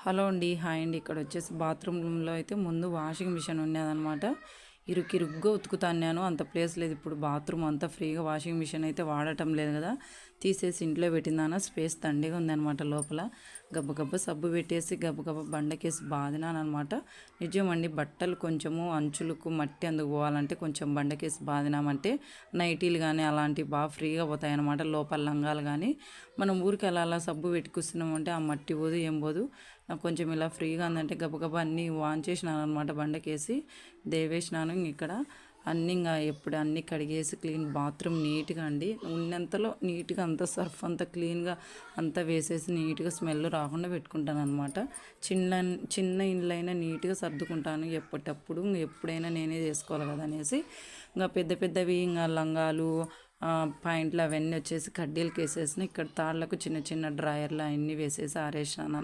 Hello అండి, hi అండి. ఇక్కడ వచ్చేసి బాత్రూంలో అయితే ముందు వాషింగ్ మిషన్ ఉండేదన్నమాట. ఇరుగ్గా ఉతుకుతాను నేను, అంత ప్లేస్ లేదు. ఇప్పుడు బాత్రూమ్ అంతా ఫ్రీగా వాషింగ్ మిషన్ అయితే వాడటం లేదు కదా, తీసేసి ఇంట్లో పెట్టిందాన. స్పేస్ తండిగా ఉందన్నమాట. లోపల గబ్బ సబ్బు పెట్టేసి గబ్బ బండకేసి బాదినాను అనమాట. నిజమండి, బట్టలు కొంచెము అంచులకు మట్టి అందుకు పోవాలంటే కొంచెం బండకేసి బాదినామంటే నైటీలు కానీ అలాంటివి బాగా ఫ్రీగా పోతాయి అన్నమాట. లోపల లంగాలు కానీ మనం ఊరికి అలా సబ్బు పెట్టుకొస్తున్నామంటే ఆ మట్టి పోదు ఏం పోదు. నాకు కొంచెం ఇలా ఫ్రీగా ఉందంటే గబగబా అన్నీ వాన్ చేసినాను అనమాట. బండకేసి దేవేసినాను. ఇక్కడ అన్నీ ఇంకా ఎప్పుడు అన్నీ కడిగేసి క్లీన్ బాత్రూమ్ నీట్గా అండి, ఉన్నంతలో నీట్గా అంతా సర్ఫ్ అంతా క్లీన్గా అంతా వేసేసి నీట్గా స్మెల్ రాకుండా పెట్టుకుంటాను అనమాట. చిన్న ఇండ్లైనా నీట్గా సర్దుకుంటాను ఎప్పటికప్పుడు. ఎప్పుడైనా నేనే చేసుకోవాలి కదా అనేసి ఇంకా పెద్దవి ఇంకా లంగాలు పాయింట్లు అవన్నీ వచ్చేసి కడ్డీలకి వేసేసిన. ఇక్కడ తాళ్ళకు చిన్న డ్రాయర్లు అవన్నీ వేసేసి ఆరేసినాను.